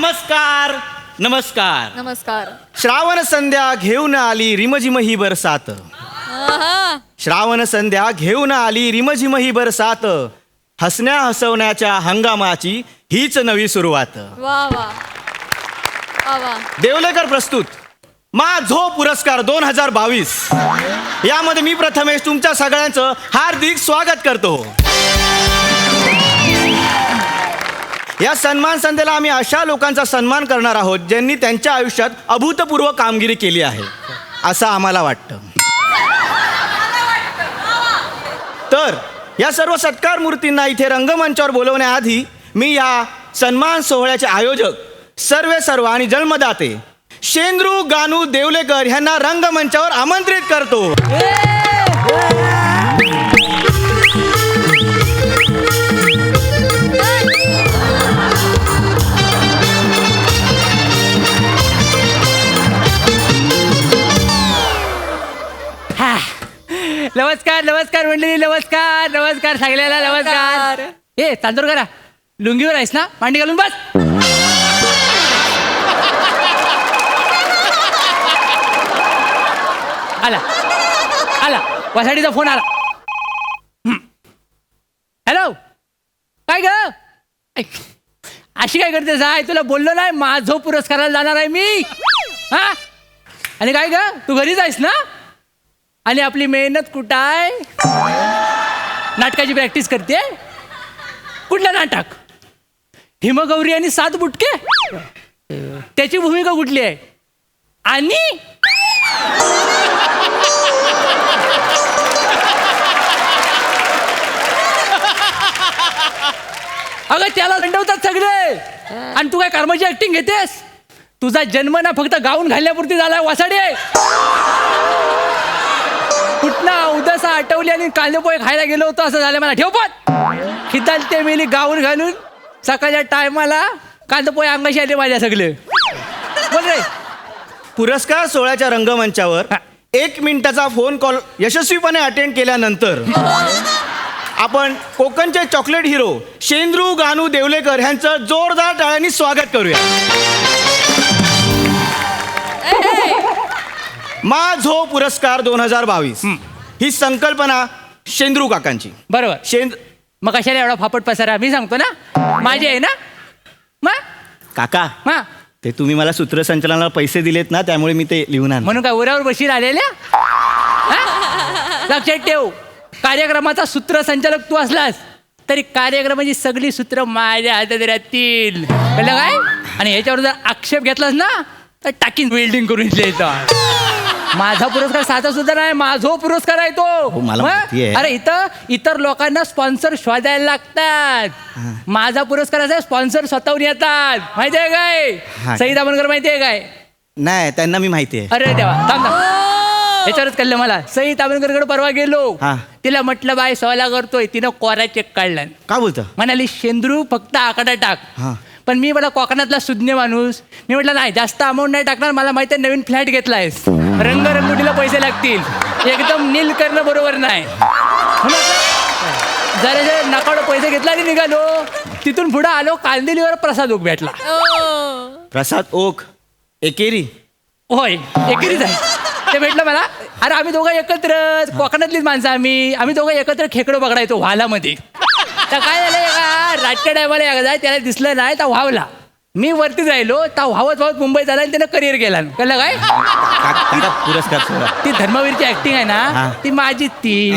नमस्कार नमस्कार. नमस्कार. श्रावण संध्या घेऊन आली रिमझिम ही बरसात. आहा. श्रावण संध्या घेऊन आली रिमझिम ही बरसात. हसण्या हसवण्याच्या हंगामाची हीच नवी सुरुवात. वा वा वा वा. देवलेकर प्रस्तुत मा झो पुरस्कार 2022. यामध्ये मी प्रथमेश तुमच्या सगळ्यांचं हार्दिक स्वागत करतो. या सन्मान संध्येला आम्ही अशा लोकांचा सन्मान करणार आहोत ज्यांनी त्यांच्या आयुष्यात अभूतपूर्व कामगिरी केली आहे असं आम्हाला वाटतं. तर या सर्व सत्कार मूर्तींना इथे रंगमंचावर बोलवण्याआधी मी या सन्मान सोहळ्याचे आयोजक सर्व आणि जन्मदाते शेंद्रू गानू देवलेकर यांना रंगमंचावर आमंत्रित करतो. नमस्कार नमस्कार मंडळी, नमस्कार नमस्कार सगळ्याला नमस्कार. ए तांदूर करा, लुंगीवर आहेस ना, मांडी घालून बस. आला आला वासाडीचा फोन आला. हॅलो, काय ग अशी काय करतेस? आहे तुला बोललो नाही माझो पुरस्काराला जाणार आहे मी. हा आणि काय ग तू घरीच आहेस ना? आणि आपली मेहनत कुठं आहे? नाटकाची प्रॅक्टिस करते. कुठलं नाटक? हिमगौरी आणि 7 बुटके. त्याची भूमिका कुठली आहे? आणि अगं त्याला दंडवतात सगळे आणि तू काय कर्माची ऍक्टिंग घेतेस? तुझा जन्म ना फक्त गाऊन घालण्यापुरती झालाय वासाडे. कुठला उदासा आठवली आणि कांदे पोहे खायला गेलो होतो असं झालं मला. ठेव पण खिदाल ते मेली गाऊन घालून सकाळच्या टायमाला कांदे पोहे अंगाशी आले माझ्या सगळे. बोल रे. पुरस्कार सोहळ्याच्या रंगमंचावर 1 मिनिटाचा फोन कॉल यशस्वीपणे अटेंड केल्यानंतर आपण कोकणचे चॉकलेट हिरो शेंद्रू गानू देवलेकर यांचं जोरदार टाळ्यांनी स्वागत करूया. मा झो पुरस्कार 2022 ही संकल्पना शेंद्रू काकांची. बरोबर. मग कशाला एवढा फापट पसारा? मी सांगतो ना माझी आहे ना. मग काका हा ते तुम्ही मला सूत्रसंचालनाला पैसे दिलेत ना, त्यामुळे मी ते लिहून आणलं. म्हणून काय उरावर बशीर आलेल्या? लक्षात ठेव, कार्यक्रमाचा सूत्रसंचालक तू असलास तरी कार्यक्रमाची सगळी सूत्र माझ्या हातात राहतील. कळलं काय? आणि ह्याच्यावर जर आक्षेप घेतलास ना तर टाकीन वेल्डिंग करून येतं. माझा पुरस्कार साधा सुद्धा नाही, माझो पुरस्कार आहे तो. मला माहिती आहे. अरे इथं इतर लोकांना स्पॉन्सर शोधायला लागतात. माझा पुरस्कार असा स्पॉन्सर स्वतःहून येतात. माहिती आहे काय? सई दामनकर माहिती आहे काय? नाही, त्यांना मी माहिती आहे. अरे देवा, थांब याच्यावरच कळलं मला. सई दामनकरकडे परवा गेलो. तिला म्हटलं बाय सोला करतोय. तिनं कोरा चेक काढला. का बोलतं? म्हणाली शेंद्रू फक्त आकडा टाक. पण मी मला कोकणातला सुज्ञ माणूस, मी म्हटलं नाही जास्त अमाऊंट नाही टाकणार. मला माहिती आहे नवीन फ्लॅट घेतलायस, रंगरंगोटीला पैसे लागतील, एकदम नील करणं बरोबर नाही. जरा नकाडो पैसे घेतला आणि निघालो. तिथून पुढे आलो कांदिलीवर प्रसाद ओक भेटला. प्रसाद ओक एकेरी? होय एकेरीच आहे. ते भेटलं मला. अरे आम्ही दोघं एकत्र, कोकणातलीच माणसं आम्ही दोघं एकत्र खेकडो पकडायचो वालामध्ये. तर काय झालं का राजच्या टायमाला एकदा त्याला दिसलं नाही तर व्हावला. मी वरती राहिलो तर व्हावत मुंबईत आला आणि त्यानं करिअर केला. कळलं काय? पुरस्कार सोहळा ती धर्मवीरची ऍक्टिंग आहे ना ती माझी. ती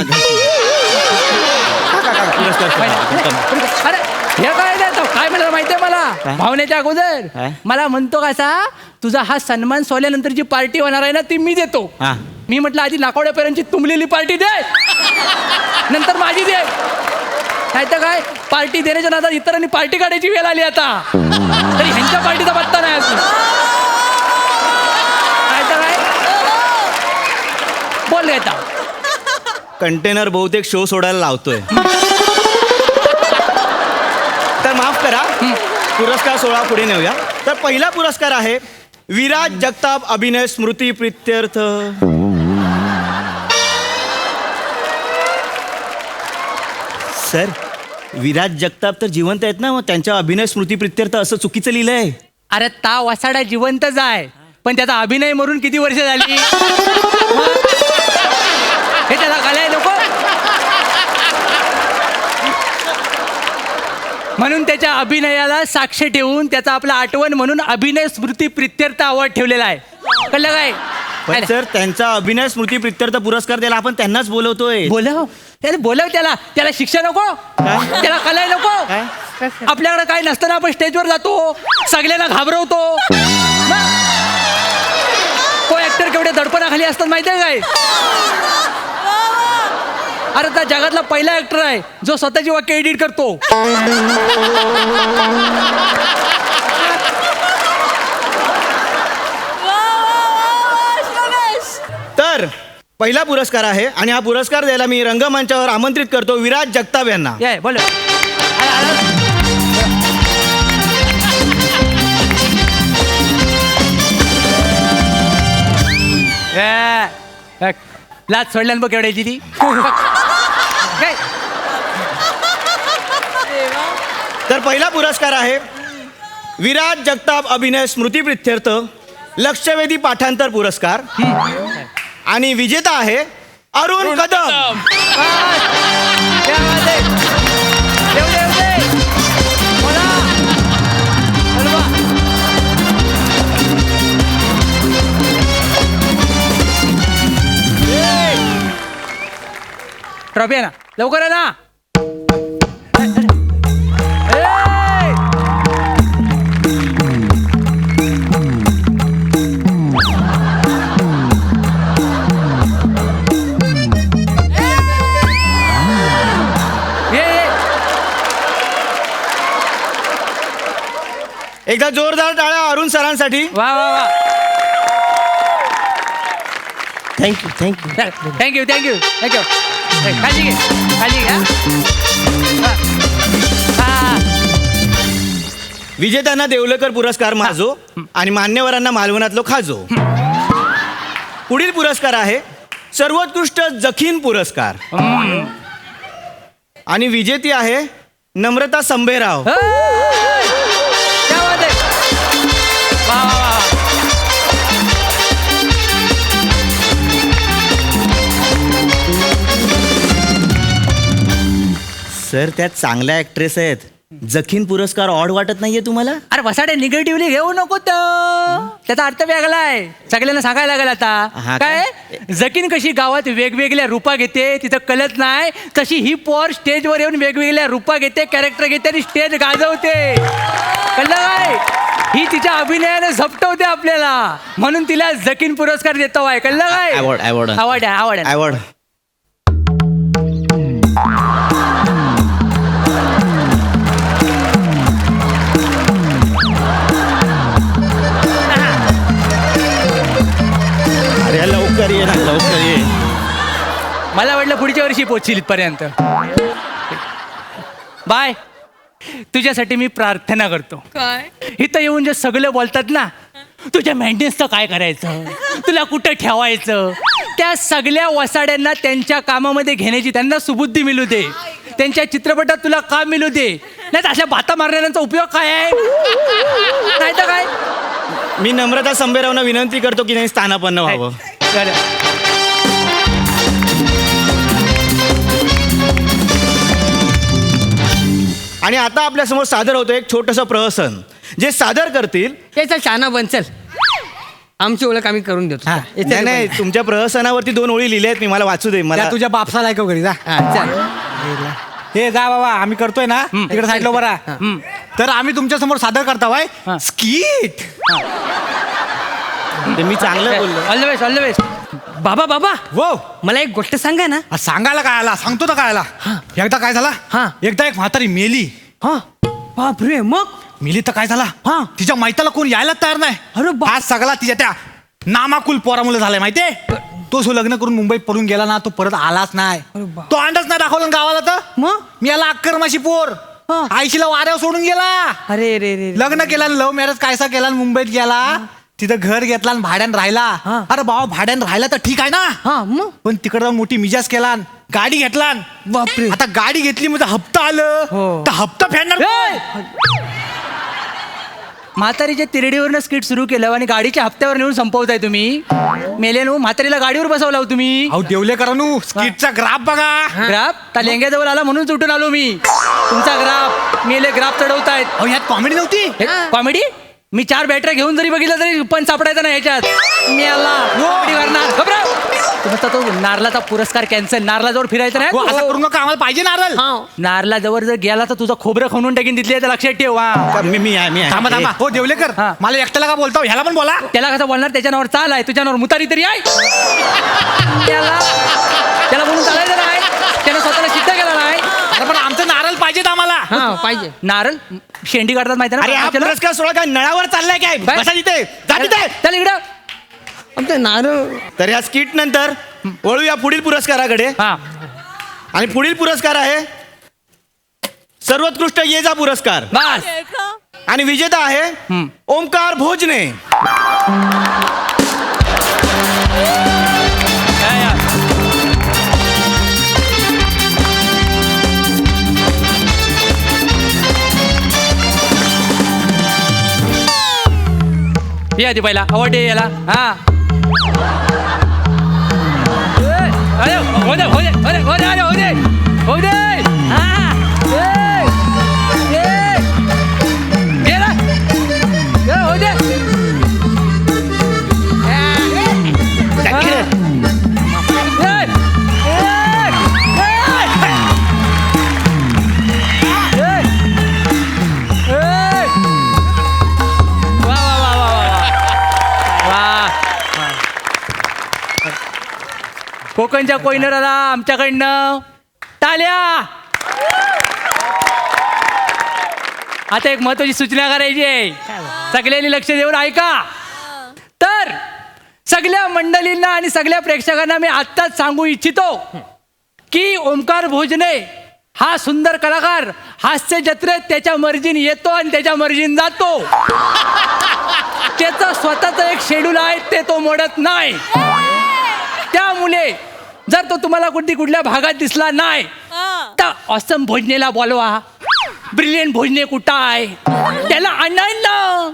अरे हे काय नाही काय म्हणाला माहितीये मला? भावनेच्या अगोदर मला म्हणतो कसा तुझा हा सन्मान सोहळ्यानंतरची पार्टी होणार आहे ना ती मी देतो. मी म्हटलं आधी नाकोड्यापर्यंतची तुंबलेली पार्टी दे, नंतर माझी दे. नाही तर काय पार्टी देण्याच्या नादात इतरांनी पार्टी काढायची वेळ आली आता. तरी ह्यांच्या पार्टीचा पत्ता नाही अजून. नाही तर काय बोल घेता. कंटेनर बहुतेक शो सोडायला लावतोय. तर माफ करा, पुरस्कार सोहळा पुढे नेऊया. तर पहिला पुरस्कार आहे विराज जगताप अभिनय स्मृती प्रित्यर्थ. सर, विराज जगताप तर जिवंत आहेत ना, मग त्यांच्या अभिनय स्मृती प्रित्यर्थ असं चुकीचं लिहिलंय. अरे ता वसाडा जिवंतच आहे, पण त्याचा अभिनय मरून किती वर्ष झाली हे त्याला कळाय नको. म्हणून त्याच्या अभिनयाला साक्ष ठेवून त्याचा आपला आठवण म्हणून अभिनय स्मृती प्रित्यर्थ अवॉर्ड ठेवलेला आहे. कळलं काय? पण सर त्यांचा अभिनय स्मृती प्रित्यर्थ पुरस्कार द्यायला आपण त्यांनाच बोलवतोय. बोलव त्याला शिक्षा नको, त्याला कलाय नको. आपल्याकडे काय नसताना आपण स्टेजवर जातो, सगळ्यांना घाबरवतो. को ऍक्टर केवढे दडपणाखाली असतात माहितीये काय? अरे त्या जगातला पहिला ऍक्टर आहे जो स्वतःची वाक्य एडिट करतो. तर पहिला पुरस्कार आहे आणि हा पुरस्कार द्यायला मी रंगमंचावर आमंत्रित करतो विराज जगताप यांना. बोल. लाच सोडल्यान बघ केवढ्याची ती. काय? तर पहिला पुरस्कार आहे विराज जगताप अभिनय स्मृती प्रित्यर्थ लक्षवेधी पाठांतर पुरस्कार आणि विजेता आहे अरुण कदम. ट्रॉफी आहे ना, लवकर आहे ना. एकदा जोरदार टाळ्या अरुण सरांसाठी. वा वा वा. Thank you thank you. Thank you thank you thank you. काळजी घे, काळजी घ्या. विजेत्यांना देवलेकर पुरस्कार माझो आणि मान्यवरांना मालवणातलो खाजो. पुढील पुरस्कार आहे सर्वोत्कृष्ट जखीन पुरस्कार आणि विजेती आहे नम्रता संभेराव. सर त्यात चांगल्या ऍक्ट्रेस आहेत. जखीन पुरस्कार ऑड वाटत नाहीये तुम्हाला? अरे वसाडे निगेटिव्हली घेऊ नको त्याचा अर्थ वेगळा आहे. सगळ्यांना सांगायला लागेल आता. काय जखीन कशी गावात वेगवेगळ्या रूपा घेते तिथं कळत नाही, तशी ही पोर स्टेजवर येऊन वेगवेगळ्या रूपा घेते, कॅरेक्टर घेते आणि स्टेज गाजवते. कळलं काय? ही तिच्या अभिनयाने झपटवते आपल्याला, म्हणून तिला जखीन पुरस्कार देतो आहे. कळलं काय? आवड आवड आवड आवड आवड. अरे लवकर ये ना, लवकर ये. मला वाटलं पुढच्या वर्षी पोहोचील इथपर्यंत. बाय. तुझ्यासाठी मी प्रार्थना करतो. काय? इथं येऊन जे सगळं बोलतात ना, तुझ्या मेंटेन्सचं काय करायचं, तुला कुठं ठेवायचं, त्या सगळ्या वसाड्यांना त्यांच्या कामामध्ये घेण्याची त्यांना सुबुद्धी मिळू दे. त्यांच्या चित्रपटात तुला काम मिळू दे. नाही तर अशा बाता मारणाऱ्यांचा उपयोग काय आहे? नाही तर काय. मी नम्रता संभेरावना विनंती करतो की नाही स्थानापन्न व्हावं. आणि आता आपल्यासमोर सादर होतं एक छोटंसं प्रहसन जे सादर करतील. चल शाना बन, चल. आमची ओळख आम्ही करून देतो. नाही नाही, तुमच्या प्रहसनावरती 2 ओळी लिहिल्या आहेत मी, मला वाचू दे. मला तुझ्या बापसाला ऐकव घरी जा. चल. हे जा बाबा, आम्ही करतोय ना तिकडे साईडला बरा. तर आम्ही तुमच्या समोर सादर करताय स्किट. ते मी चांगलं बोललो. All the best, all the best. बाबा बाबा, वो मला एक गोष्ट सांगा ना. सांगायला काय आला, सांगतो तर काय आला. एकदा काय झाला, एकदा एक म्हातारी मेली. हा बापरे, मग मेली तर काय झाला, तिच्या माहिताला कोण यायला तयार नाही. अरे बा- आज सगळा तिच्या त्या नामाकुल पोरामुळे झालाय माहितीये. तो जो लग्न करून मुंबईत पळून गेला ना, तो परत आलाच नाही. तो अंडच नाही दाखवला ना गावाला. तर मग मी याला अक्करमाशी पोर आईशीला वाऱ्यावर सोडून गेला. अरे रे रे. लग्न केलं, लव्ह मॅरेज कायसा केला, मुंबईत गेला, तिथं घर घेतला आणि भाड्यानं राहिला. अरे बाबा, भाड्यानं राहिला तर ठीक आहे ना, मग पण तिकडे जाऊन मोठी मिजाज केला, गाडी घेतला. बापरे. आता गाडी घेतली म्हणजे हप्ता आलं हो. तर हप्ता फेडणार कोण? म्हातारीच्या तिरडीवरनं स्किट सुरू केलं आणि गाडीच्या हप्त्यावर नेऊन संपवताय तुम्ही. मेले नो म्हातारीला गाडीवर बसवला हो तुम्ही. अहो देवलेकरांनो स्किटचा ग्राफ बघा. ग्राफ त्या लेंग्याजवळ आला म्हणून सुटून आलो मी. तुमचा ग्राफ मेले ग्राफ चढवतायत. अहो यात कॉमेडी नव्हती. कॉमेडी मी 4 बॅटऱ्या घेऊन जरी बघितलं तरी पण सापडायचं नाही ह्याच्यात. मी आला comedy करणार. घबराव. तुमचा तो नारलाचा पुरस्कार कॅन्सल. नारलाजवळ फिरायचं हो, असं नाही. करू नका आम्हाला पाहिजे नारळ. नारला जवळ जर गेला तर तुझं खोबरं खणून टाकीन तिथले लक्षात ठेव. हा. मी आहे थांबा थांबा. हो देवलेकर हा. मला एकट्याला का बोलता ह्याला पण बोला. त्याला कसं बोलणार. त्याच्या नावावर चाल आहे. तुझ्या नावावर मुतारी तरी आहे. त्याला बोलून चालायचं नाही. त्यानं स्वतःला सिद्ध केला नाही. अरे पण आमचं नारळ पाहिजेत आम्हाला. हा पाहिजे. नारळ शेंडी काढतात माहिती अरे हा ना. पुरस्कार सोहळा काय नळावर चाललाय काय? बाय. बसा तिथे, जा तिथे. चल इकडं. आमचं नारळ. तर ह्या स्किट नंतर वळूया पुढील पुरस्काराकडे. हा आणि पुढील पुरस्कार आहे सर्वोत्कृष्ट ये जा पुरस्कार. बस. आणि विजेता आहे ओमकार भोजने. ये आधी पहिला आवड आहे याला. हा अरे हो दे हो दे अरे हो दे अरे हो दे हो दे. हा गेला हो दे. कोकणच्या कोयनराला आमच्याकडनं टाळ्या. आता एक महत्वाची सूचना करायची आहे. सगळ्यांनी लक्ष देऊन ऐका. तर सगळ्या मंडळींना आणि सगळ्या प्रेक्षकांना मी आत्ताच सांगू इच्छितो की ओमकार भोजने हा सुंदर कलाकार हास्य जत्रेत त्याच्या मर्जीने येतो आणि त्याच्या मर्जीने जातो. त्याचा स्वतःचा एक शेड्यूल आहे ते तो मोडत नाही. त्यामुळे जर तो तुम्हाला कुठल्या भागात दिसला नाही तर ऑसम भोजनेला बोलवा. ब्रिलियंट भोजने कुठं आहे त्याला आणायला ना.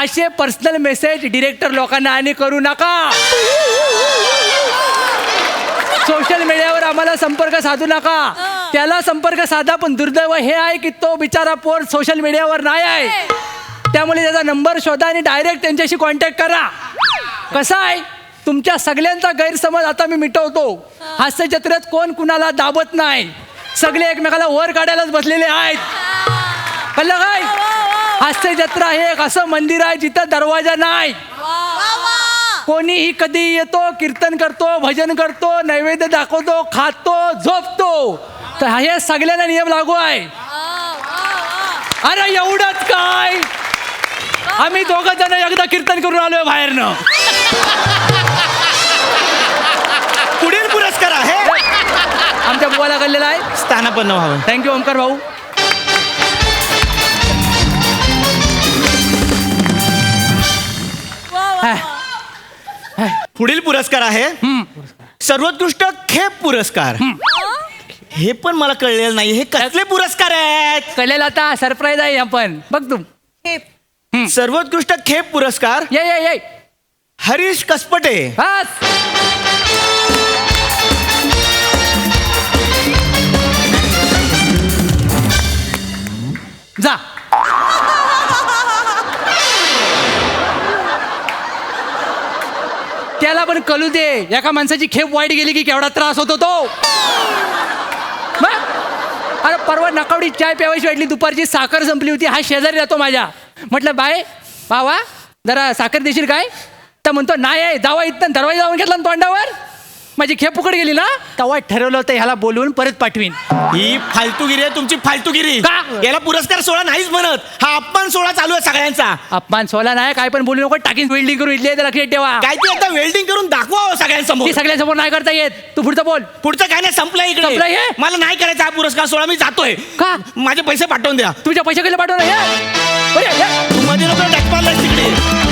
असे पर्सनल मेसेज डिरेक्टर लोकांना आणि करू नका. सोशल मीडियावर आम्हाला संपर्क साधू नका. त्याला संपर्क साधा पण दुर्दैव हे आहे की तो बिचारा पोर सोशल मीडियावर नाही आहे. त्यामुळे त्याचा नंबर शोधा आणि डायरेक्ट त्यांच्याशी कॉन्टॅक्ट करा. कसं आहे तुमच्या सगळ्यांचा गैरसमज आता मी मिटवतो. हास्य जत्रेत कोण कुणाला दाबत नाही. सगळे एकमेकाला वर काढायलाच बसलेले आहेत. कळलं काय? हास्य जत्रा हे एक असं मंदिर आहे जिथं दरवाजा नाही. कोणीही कधी येतो, कीर्तन करतो, भजन करतो, नैवेद्य दाखवतो, खातो, झोपतो. तर हे सगळ्यांना नियम लागू आहे. अरे एवढंच काय आम्ही दोघं जण एकदा कीर्तन करून आलोय बाहेरनं. पुढील पुरस्कार आहे आमच्या बुवाला कळलेला आहे. स्थानापन्न व्हावं. थँक्यू ओमकार भाऊ. पुढील पुरस्कार आहे सर्वोत्कृष्ट खेप पुरस्कार. हे पण मला कळलेलं नाही. हे कसले पुरस्कार आहेत? कळलेला आता सरप्राईज आहे. आपण बघ तू सर्वोत्कृष्ट खेप पुरस्कार ये ये ये हरीश कसपटे. बस. जा. त्याला पण कळू दे एका माणसाची खेप वाईट गेली की केवढा त्रास होतो तो. अरे परवा नकावडी चाय प्यावायची वाटली. दुपारची साखर संपली होती. हा शेजारी राहतो माझ्या. म्हटलं बाय बावा जरा साखर देशील काय? तर म्हणतो नाही आहे. जावा इथं दरवाजा जाऊन घेतला ना तोंडावर. माझी खेप फुकट गेली ना तेव्हा ठरवलं होतं ह्याला बोलवून परत पाठवीन. ही फालतूगिरी आहे तुमची. फालतूगिरी. का? याला पुरस्कार सोहळा नाहीच म्हणत. हा अपमान सोहळा चालू आहे सगळ्यांचा. अपमान सोला नाही काय पण बोलू नको. टाकीन वेल्डिंग करून इथले लक्षात ठेवा. काय ते आता वेल्डिंग करून दाखवा सगळ्यांसमोर. ते सगळ्यांसमोर नाही करता येत. तू पुढचं बोल. पुढचं काय नाही संपलं संपलं इकडे. हे? मला नाही करायचा हा पुरस्कार सोहळा. मी जातोय. का? माझे पैसे पाठवून द्या. तुझ्या पैसे कसले पाठवलं हे? तू मध्ये नको टॅक्स मारलास तिकडे.